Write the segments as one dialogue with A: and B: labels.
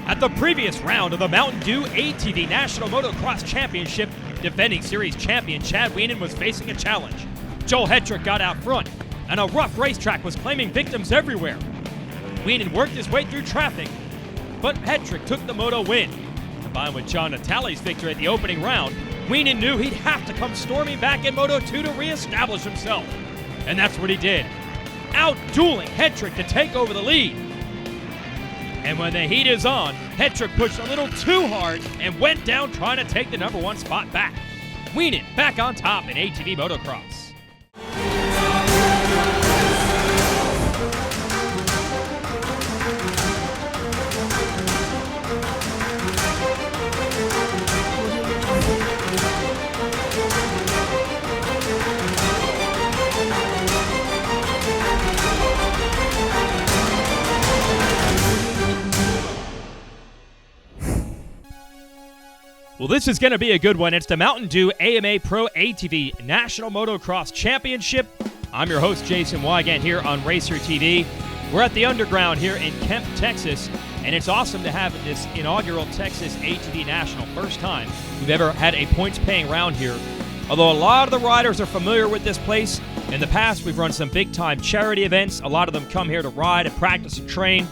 A: At the previous round of the Mountain Dew ATV National Motocross Championship, defending series champion Chad Wienen was facing a challenge. Joel Hetrick got out front, and a rough racetrack was claiming victims everywhere. Wienen worked his way through traffic, but Hetrick took the Moto win. Combined with John Natale's victory at the opening round, Wienen knew he'd have to come storming back in Moto 2 to reestablish himself. And that's what he did, out-dueling Hetrick to take over the lead. And when the heat is on, Hetrick pushed a little too hard and went down trying to take the #1 spot back. Wienen back on top in ATV motocross. Well, this is going to be a good one. It's the Mountain Dew AMA Pro ATV National Motocross Championship. I'm your host, Jason Wygant, here on RacerTV. We're at the Underground here in Kemp, Texas, and it's awesome to have this inaugural Texas ATV National. First time we've ever had a points-paying round here. Although a lot of the riders are familiar with this place. In the past, we've run some big-time charity events. A lot of them come here to ride and practice and train,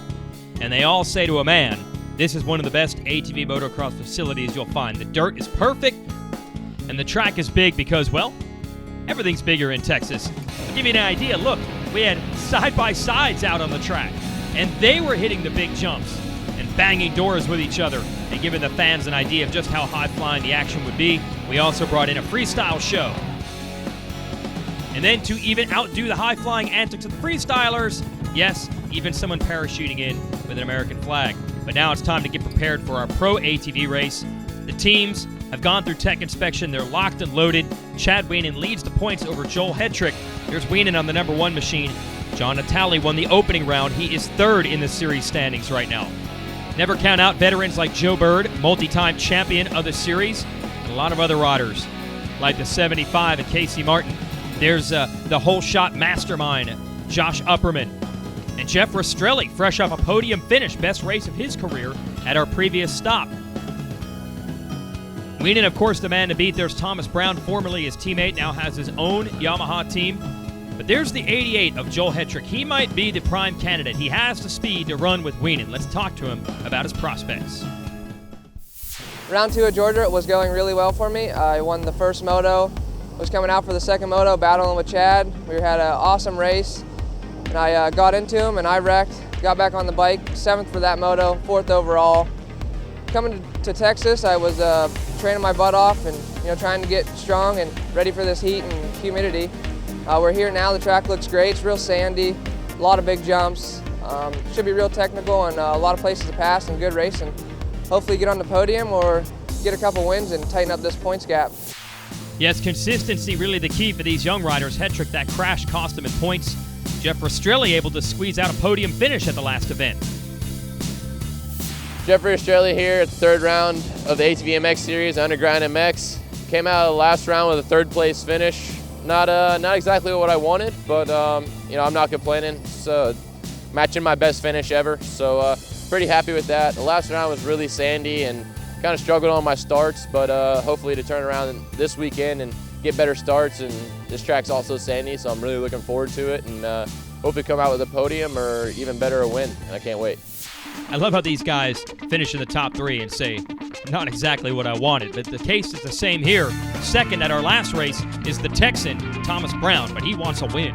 A: and they all say to a man, this is one of the best ATV motocross facilities you'll find. The dirt is perfect, and the track is big because, well, everything's bigger in Texas. To give you an idea, look, we had side-by-sides out on the track, and they were hitting the big jumps and banging doors with each other and giving the fans an idea of just how high-flying the action would be. We also brought in a freestyle show. And then to even outdo the high-flying antics of the freestylers, yes, even someone parachuting in with an American flag. But now it's time to get prepared for our Pro ATV race. The teams have gone through tech inspection. They're locked and loaded. Chad Wienen leads the points over Joel Hetrick. Here's Wienen on the #1 machine. John Natale won the opening round. He is third in the series standings right now. Never count out veterans like Joe Bird, multi-time champion of the series, and a lot of other riders like the 75 and Casey Martin. There's the whole shot mastermind, Josh Upperman. And Jeff Rastrelli, fresh off a podium finish, best race of his career at our previous stop. Wienen, of course, the man to beat. There's Thomas Brown, formerly his teammate, now has his own Yamaha team. But there's the 88 of Joel Hetrick. He might be the prime candidate. He has the speed to run with Wienen. Let's talk to him about his prospects.
B: Round 2 at Georgia was going really well for me. I won the first moto, was coming out for the second moto, battling with Chad. We had an awesome race. And I got into him and I wrecked, got back on the bike, 7th for that moto, 4th overall. Coming to Texas, I was training my butt off and trying to get strong and ready for this heat and humidity. We're here now, the track looks great, it's real sandy, a lot of big jumps. Should be real technical and a lot of places to pass and good race, and hopefully get on the podium or get a couple wins and tighten up this points gap.
A: Yes, consistency really the key for these young riders. Hetrick, that crash cost him in points. Jeff Rastrelli able to squeeze out a podium finish at the last event.
C: Jeff Rastrelli here at the 3rd round of the ATV MX series, Underground MX. Came out of the last round with a 3rd place finish. Not exactly what I wanted, but I'm not complaining. It's matching my best finish ever, so pretty happy with that. The last round was really sandy and kind of struggled on my starts, but hopefully to turn around this weekend and get better starts. And this track's also sandy, so I'm really looking forward to it, and hopefully come out with a podium or even better a win, and I can't wait.
A: I love how these guys finish in the top 3 and say, not exactly what I wanted, but the case is the same here. Second at our last race is the Texan, Thomas Brown, but he wants a win.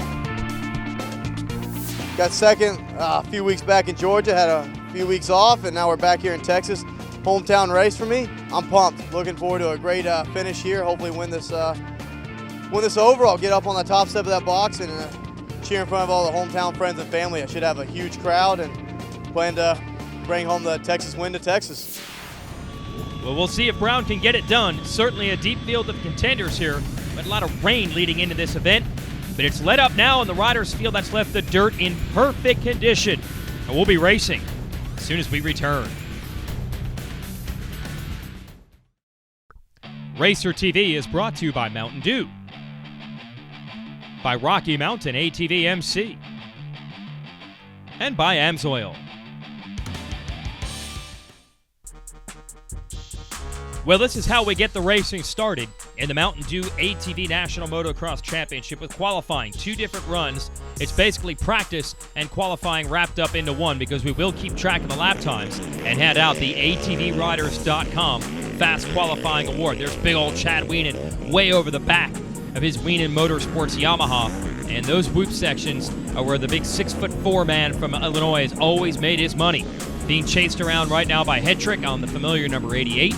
D: Got second a few weeks back in Georgia, had a few weeks off, and now we're back here in Texas. Hometown race for me. I'm pumped. Looking forward to a great finish here. Hopefully win this over. I'll get up on the top step of that box and cheer in front of all the hometown friends and family. I should have a huge crowd and plan to bring home the Texas win to Texas.
A: Well, we'll see if Brown can get it done. Certainly a deep field of contenders here, but a lot of rain leading into this event. But it's let up now, and the riders feel that's left the dirt in perfect condition. And we'll be racing as soon as we return. RacerTV is brought to you by Mountain Dew, by Rocky Mountain ATV MC, and by AMSOIL. Well, this is how we get the racing started in the Mountain Dew ATV National Motocross Championship with qualifying. 2 different runs. It's basically practice and qualifying wrapped up into one because we will keep track of the lap times and hand out the ATVriders.com Fast Qualifying Award. There's big old Chad Wienen way over the back of his Wienen Motorsports Yamaha. And those whoop sections are where the big 6'4" man from Illinois has always made his money. Being chased around right now by Hetrick on the familiar number 88.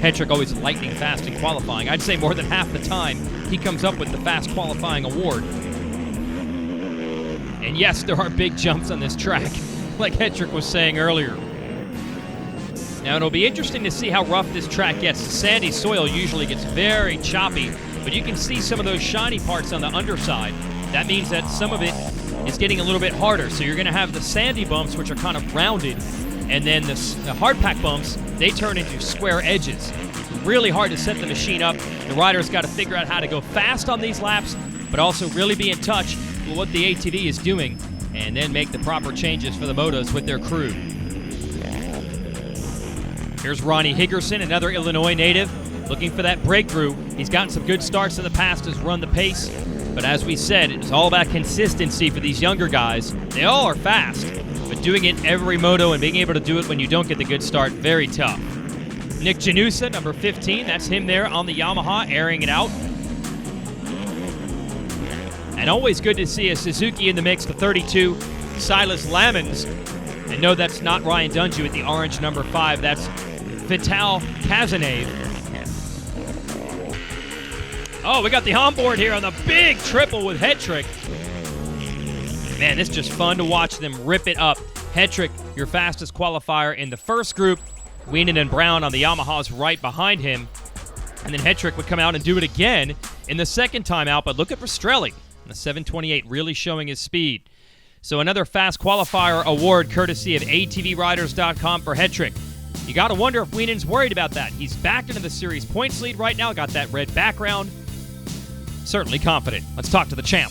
A: Hetrick always lightning fast in qualifying. I'd say more than half the time he comes up with the Fast Qualifying Award. And yes, there are big jumps on this track, like Hetrick was saying earlier. Now, it'll be interesting to see how rough this track gets. The sandy soil usually gets very choppy, but you can see some of those shiny parts on the underside. That means that some of it is getting a little bit harder. So you're going to have the sandy bumps, which are kind of rounded, and then the hard pack bumps, they turn into square edges. Really hard to set the machine up. The rider's got to figure out how to go fast on these laps, but also really be in touch with what the ATV is doing, and then make the proper changes for the motos with their crew. Here's Ronnie Higgerson, another Illinois native, looking for that breakthrough. He's gotten some good starts in the past, has run the pace, but as we said, it's all about consistency for these younger guys. They all are fast, but doing it every moto and being able to do it when you don't get the good start, very tough. Nick Janusa, number 15, that's him there on the Yamaha, airing it out. And always good to see a Suzuki in the mix, the 32, Silas Lamons. And no, that's not Ryan Dungy with the orange number 5, that's Vital Kazanev. Oh, we got the onboard here on the big triple with Hetrick. Man, it's just fun to watch them rip it up. Hetrick, your fastest qualifier in the first group. Wienen and Brown on the Yamahas right behind him. And then Hetrick would come out and do it again in the second time out. But look at Rastrelli, the 728, really showing his speed. So another fast qualifier award courtesy of ATVriders.com for Hetrick. You got to wonder if Wienen's worried about that. He's back into the series points lead right now, got that red background. Certainly confident. Let's talk to the champ.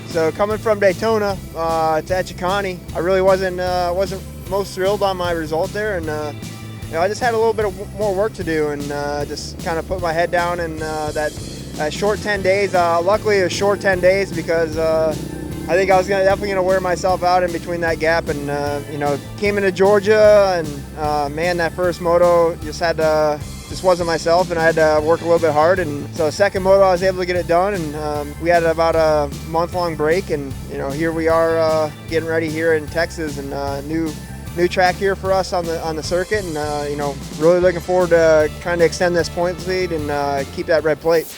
E: So coming from Daytona to Etchecani, I really wasn't most thrilled on my result there, and I just had a little bit of more work to do, and just kind of put my head down. And that short 10 days, luckily it was short 10 days because I think I was definitely gonna wear myself out in between that gap. And came into Georgia, and man, that first moto just wasn't myself, and I had to work a little bit hard. And so second moto, I was able to get it done, and we had about a month-long break, and here we are getting ready here in Texas, and new track here for us on the circuit, and really looking forward to trying to extend this points lead and keep that red plate.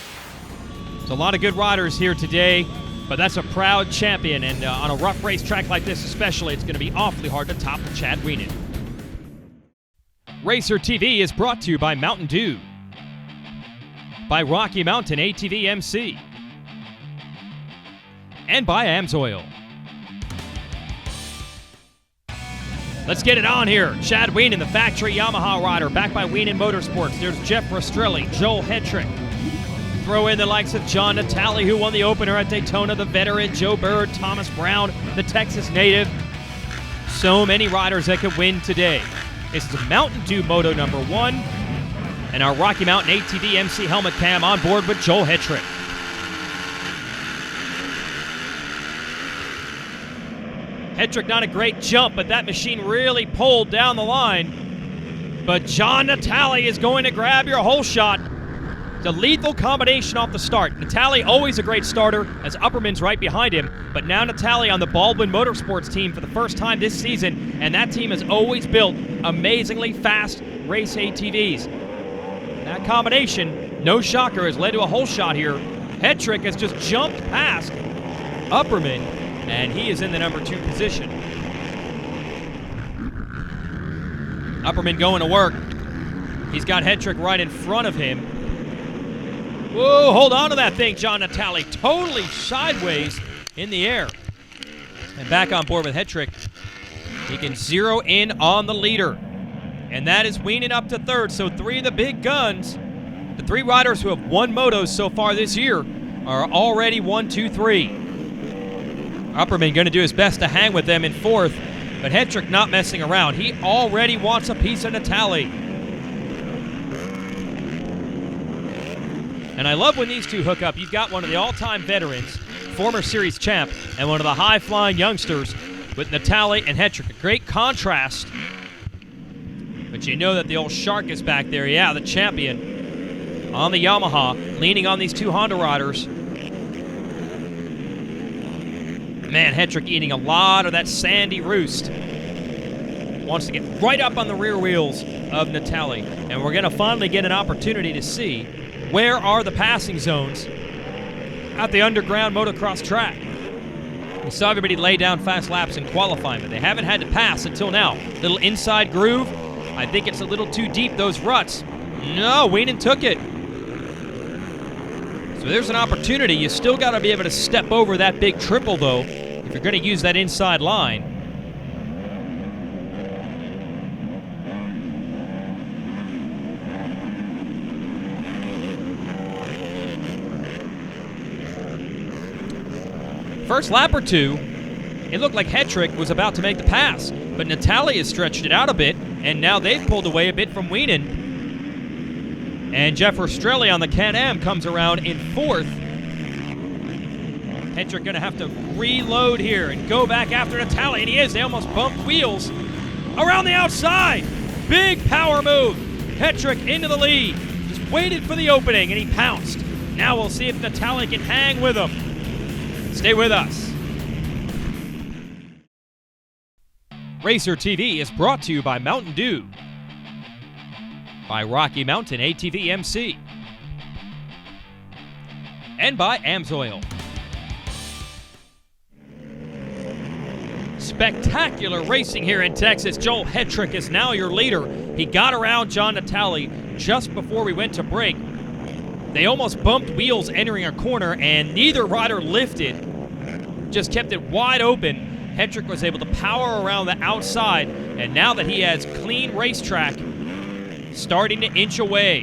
A: There's a lot of good riders here today, but that's a proud champion, and on a rough race track like this especially, it's going to be awfully hard to top Chad Wienen. RacerTV is brought to you by Mountain Dew, by Rocky Mountain ATV MC, and by Amsoil. Let's get it on here. Chad Wienen, the factory Yamaha rider, backed by Wienen Motorsports. There's Jeff Rastrelli, Joel Hetrick. Throw in the likes of John Natale, who won the opener at Daytona, the veteran Joe Bird, Thomas Brown, the Texas native. So many riders that could win today. This is Mountain Dew Moto number 1, and our Rocky Mountain ATV MC helmet cam on board with Joel Hetrick. Hetrick, not a great jump, but that machine really pulled down the line. But John Natale is going to grab your whole shot. It's a lethal combination off the start. Natale, always a great starter, as Upperman's right behind him. But now Natale on the Baldwin Motorsports team for the first time this season, and that team has always built amazingly fast race ATVs. And that combination, no shocker, has led to a whole shot here. Hetrick has just jumped past Upperman, and he is in the number 2 position. Upperman going to work. He's got Hetrick right in front of him. Whoa, hold on to that thing, John Natale. Totally sideways in the air. And back on board with Hetrick. He can zero in on the leader. And that is Wienen up to 3rd. So 3 of the big guns, the 3 riders who have won motos so far this year, are already 1, 2, 3. Upperman going to do his best to hang with them in 4th. But Hetrick not messing around. He already wants a piece of Natale. And I love when these two hook up. You've got one of the all-time veterans, former series champ, and one of the high-flying youngsters with Natali and Hetrick. A great contrast. But you know that the old shark is back there. Yeah, the champion on the Yamaha, leaning on these two Honda riders. Man, Hetrick eating a lot of that sandy roost. Wants to get right up on the rear wheels of Natali. And we're going to finally get an opportunity to see where are the passing zones at the underground motocross track. We saw everybody lay down fast laps in qualifying, but they haven't had to pass until now. Little inside groove. I think it's a little too deep, those ruts. No, Wienen took it. So there's an opportunity. You still got to be able to step over that big triple, though, if you're going to use that inside line. First lap or two, it looked like Hetrick was about to make the pass, but Natali has stretched it out a bit, and now they've pulled away a bit from Wienen. And Jeff Rastrelli on the Can-Am comes around in fourth. Hetrick going to have to reload here and go back after Natali, and he is. They almost bumped wheels around the outside. Big power move. Hetrick into the lead. Just waited for the opening, and he pounced. Now we'll see if Natali can hang with him. Stay with us. RacerTV is brought to you by Mountain Dew, by Rocky Mountain ATV MC, and by AMSOIL. Spectacular racing here in Texas. Joel Hetrick is now your leader. He got around John Natali just before we went to break. They almost bumped wheels entering a corner, and neither rider lifted. Just kept it wide open. Hetrick was able to power around the outside, and now that he has clean racetrack, starting to inch away.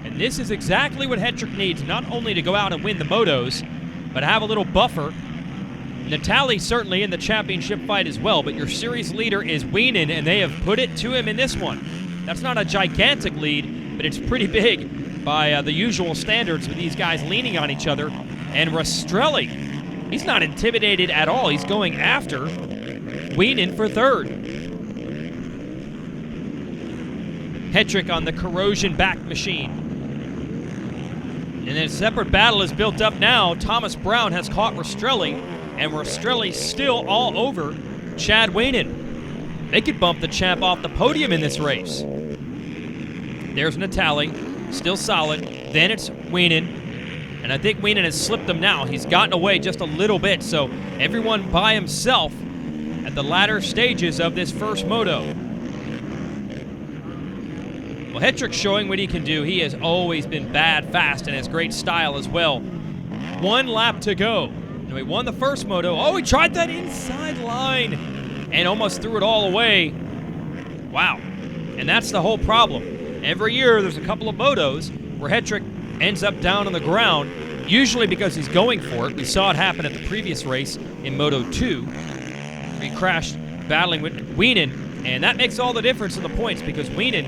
A: And this is exactly what Hetrick needs, not only to go out and win the motos, but have a little buffer. Natali certainly in the championship fight as well, but your series leader is Wienen, and they have put it to him in this one. That's not a gigantic lead, but it's pretty big by the usual standards with these guys leaning on each other. And Rastrelli, he's not intimidated at all. He's going after Wienen for third. Hetrick on the corrosion back machine. And then a separate battle is built up now. Thomas Brown has caught Rastrelli, and Rastrelli still all over Chad Wienen. They could bump the champ off the podium in this race. There's Natali, still solid. Then it's Wienen. And I think Wienen has slipped him now. He's gotten away just a little bit, so everyone by himself at the latter stages of this first moto. Well, Hetrick's showing what he can do. He has always been bad fast and has great style as well. 1 lap to go. And we won the first moto. Oh, he tried that inside line and almost threw it all away. Wow. And that's the whole problem. Every year there's a couple of motos where Hetrick ends up down on the ground, usually because he's going for it. We saw it happen at the previous race in Moto 2. He crashed battling with Wienen, and that makes all the difference in the points because Wienen,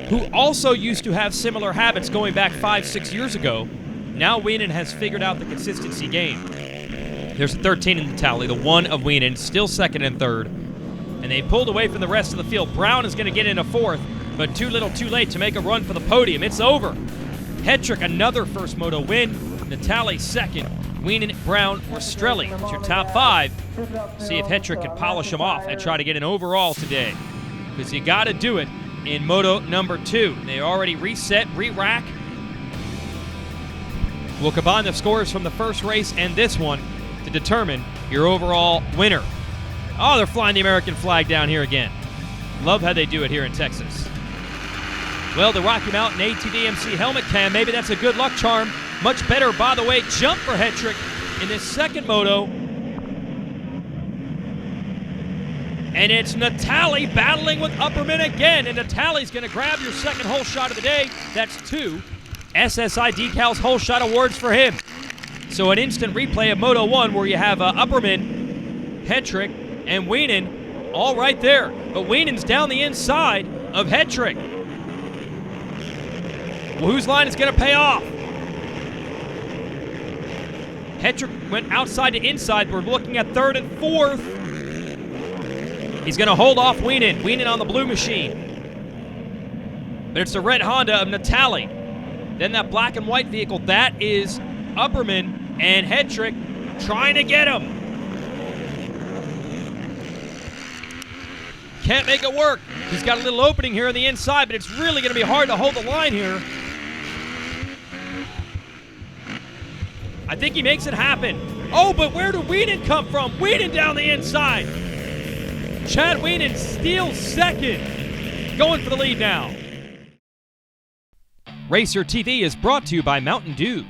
A: who also used to have similar habits going back 5-6 years ago, now Wienen has figured out the consistency game. There's a 13 in the tally, the 1 of Wienen, still second and third. And they pulled away from the rest of the field. Brown is going to get into fourth, but too little too late to make a run for the podium. It's over. Hetrick, another first moto win. Natali, second. Wienen, Brown, Rastrelli. It's your top 5. See if Hetrick can polish them off and try to get an overall today. Because you got to do it in moto number 2. They already reset, re-rack. We'll combine the scores from the first race and this one to determine your overall winner. Oh, they're flying the American flag down here again. Love how they do it here in Texas. Well, the Rocky Mountain ATV MC helmet cam, maybe that's a good luck charm. Much better, by the way, jump for Hetrick in this second moto. And it's Natali battling with Upperman again, and Natali's going to grab your second hole shot of the day. That's 2 SSI Decals hole shot awards for him. So an instant replay of Moto 1 where you have Upperman, Hetrick, and Wienen all right there. But Wienen's down the inside of Hetrick. Well, whose line is going to pay off? Hetrick went outside to inside. We're looking at third and fourth. He's going to hold off Wienen. Wienen on the blue machine. But it's the red Honda of Natali. Then that black and white vehicle, that is Upperman, and Hetrick trying to get him. Can't make it work. He's got a little opening here on the inside, but it's really going to be hard to hold the line here. I think he makes it happen. Oh, but where did Wienen come from? Wienen down the inside. Chad Wienen steals second. Going for the lead now. Racer TV is brought to you by Mountain Dew,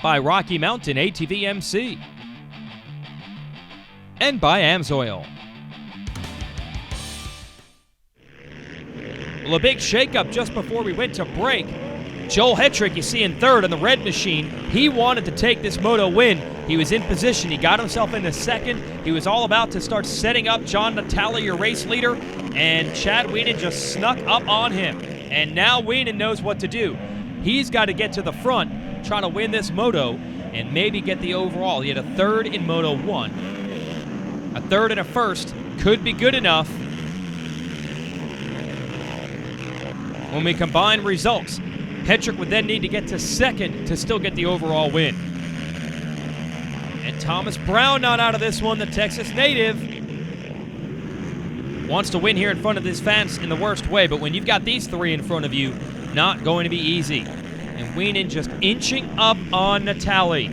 A: by Rocky Mountain ATV MC, and by AMSOIL. Well, a big shakeup just before we went to break. Joel Hetrick, you see in third on the red machine. He wanted to take this moto win. He was in position. He got himself into second. He was all about to start setting up John Natali, your race leader, and Chad Wienen just snuck up on him. And now Wienen knows what to do. He's got to get to the front, trying to win this moto, and maybe get the overall. He had a third in Moto 1. A third and a first could be good enough. When we combine results, Hetrick would then need to get to second to still get the overall win. And Thomas Brown not out of this one, the Texas native. Wants to win here in front of his fans in the worst way, but when you've got these three in front of you, not going to be easy. And Wienen just inching up on Natali.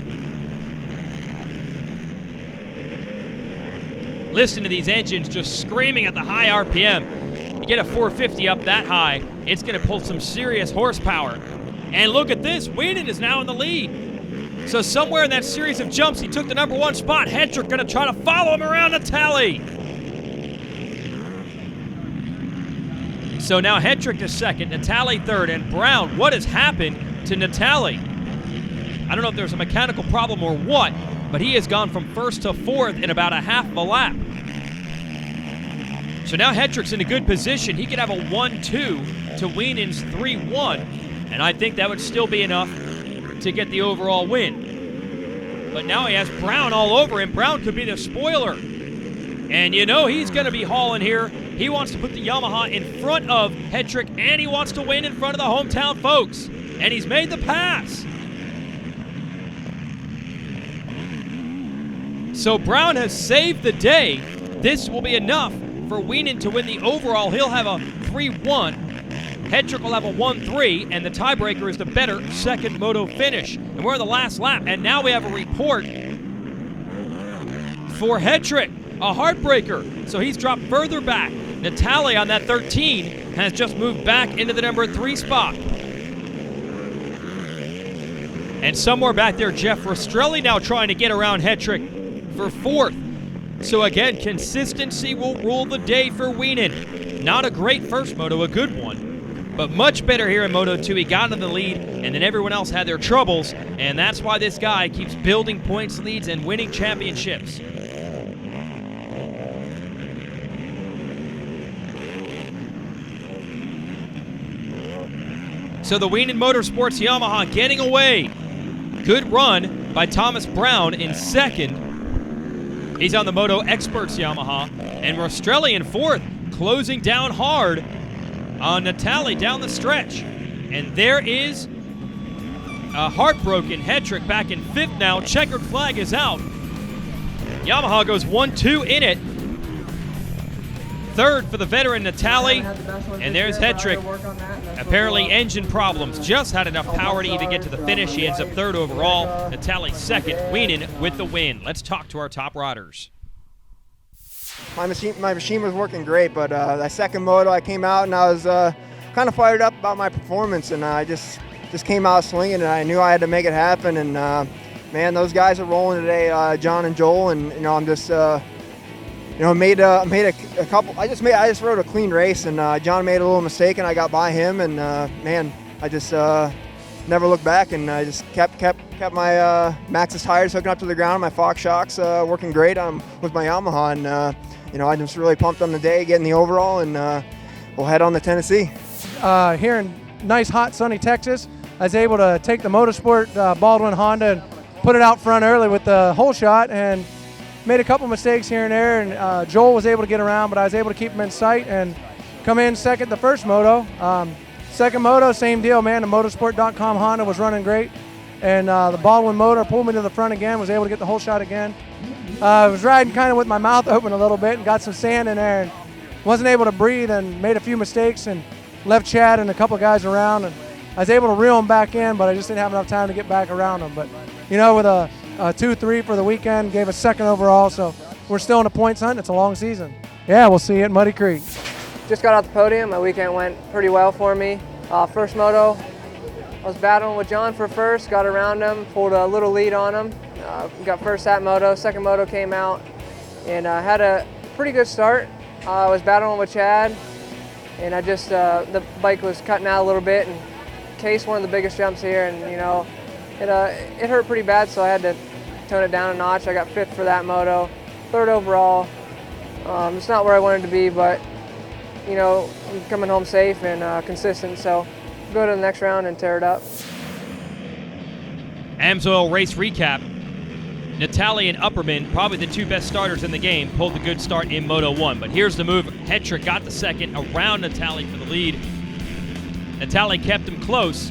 A: Listen to these engines just screaming at the high RPM. You get a 450 up that high, it's going to pull some serious horsepower. And look at this, Wienen is now in the lead. So somewhere in that series of jumps, he took the number one spot. Hetrick going to try to follow him around Natali. So now Hetrick is second, Natali third, and Brown, what has happened to Natali? I don't know if there's a mechanical problem or what, but he has gone from first to fourth in about a half of a lap. So now Hetrick's in a good position. He could have a 1-2 to Wienen's 3-1, and I think that would still be enough to get the overall win. But now he has Brown all over him. Brown could be the spoiler. And you know he's going to be hauling here. He wants to put the Yamaha in front of Hetrick, and he wants to win in front of the hometown folks. And he's made the pass. So Brown has saved the day. This will be enough for Wienen to win the overall. He'll have a 3-1. Hetrick will have a 1-3, and the tiebreaker is the better second moto finish. And we're in the last lap, and now we have a report for Hetrick, a heartbreaker. So he's dropped further back. Natali on that 13 has just moved back into the number 3 spot. And somewhere back there, Jeff Rastrelli now trying to get around Hetrick for fourth. So again, consistency will rule the day for Wienen. Not a great first moto, a good one, but much better here in Moto 2. He got in the lead, and then everyone else had their troubles, and that's why this guy keeps building points leads and winning championships. So the Wienen Motorsports Yamaha getting away. Good run by Thomas Brown in second. He's on the Moto Experts Yamaha. And Rastrelli in fourth, closing down hard on Natali down the stretch. And there is a heartbroken Hetrick back in fifth now. Checkered flag is out. Yamaha goes 1-2 in it. Third for the veteran Natali. And there's Hetrick. Apparently engine problems. Just had enough power to even get to the finish. He ends up third overall. Natali second. Wienen with the win. Let's talk to our top riders.
E: My machine was working great, but that second moto I came out and I was kind of fired up about my performance, and I just came out swinging, and I knew I had to make it happen. And man, those guys are rolling today, John and Joel, and I'm just made a couple. I just rode a clean race, and John made a little mistake, and I got by him, and man, I just never looked back, and I just kept my Maxxis tires hooking up to the ground, my Fox shocks working great with my Yamaha, and I'm just really pumped on the day, getting the overall, and we'll head on to Tennessee.
F: Here in nice, hot, sunny Texas, I was able to take the Motorsport Baldwin Honda put it out front early with the hole shot and made a couple mistakes here and there. And Joel was able to get around, but I was able to keep him in sight and come in second the first moto. Second moto, same deal, man. The motorsport.com Honda was running great. And the Baldwin motor pulled me to the front again, was able to get the whole shot again. I was riding kind of with my mouth open a little bit and got some sand in there and wasn't able to breathe and made a few mistakes and left Chad and a couple guys around. And I was able to reel them back in, but I just didn't have enough time to get back around them. But, you know, with a 2-3 for the weekend, gave us second overall, so we're still in the points hunt. It's a long season. Yeah, we'll see you at Muddy Creek.
B: Just got off the podium. My weekend went pretty well for me. First moto, I was battling with John for first, got around him, pulled a little lead on him. Got first that moto. Second moto came out and had a pretty good start. I was battling with Chad and I just, the bike was cutting out a little bit and cased one of the biggest jumps here, and you know, it hurt pretty bad, so I had to tone it down a notch. I got fifth for that moto, third overall. It's not where I wanted to be, but you know, I'm coming home safe and consistent, so go to the next round and tear it up.
A: Amsoil race recap. Natali and Upperman, probably the two best starters in the game, pulled the good start in Moto 1. But here's the move. Hetrick got the second around Natali for the lead. Natali kept him close,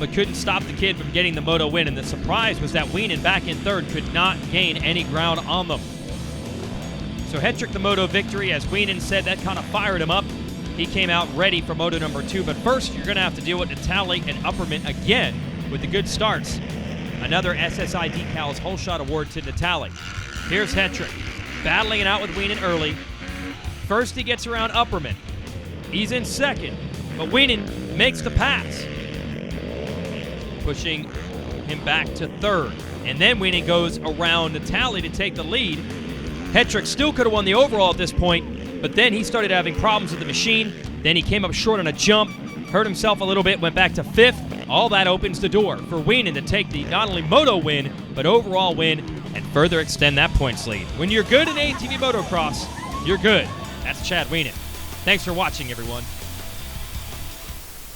A: but couldn't stop the kid from getting the Moto win. And the surprise was that Wienen, back in third, could not gain any ground on them. So Hetrick the Moto victory. As Wienen said, that kind of fired him up. He came out ready for Moto number 2. But first, you're going to have to deal with Natali and Upperman again with the good starts. Another SSI Decals Whole Shot Award to Natali. Here's Hetrick, battling it out with Wienen early. First, he gets around Upperman. He's in second, but Wienen makes the pass, pushing him back to third. And then Wienen goes around Natali to take the lead. Hetrick still could have won the overall at this point, but then he started having problems with the machine. Then he came up short on a jump, hurt himself a little bit, went back to fifth. All that opens the door for Wienen to take the not only Moto win, but overall win and further extend that points lead. When you're good in ATV motocross, you're good. That's Chad Wienen. Thanks for watching, everyone.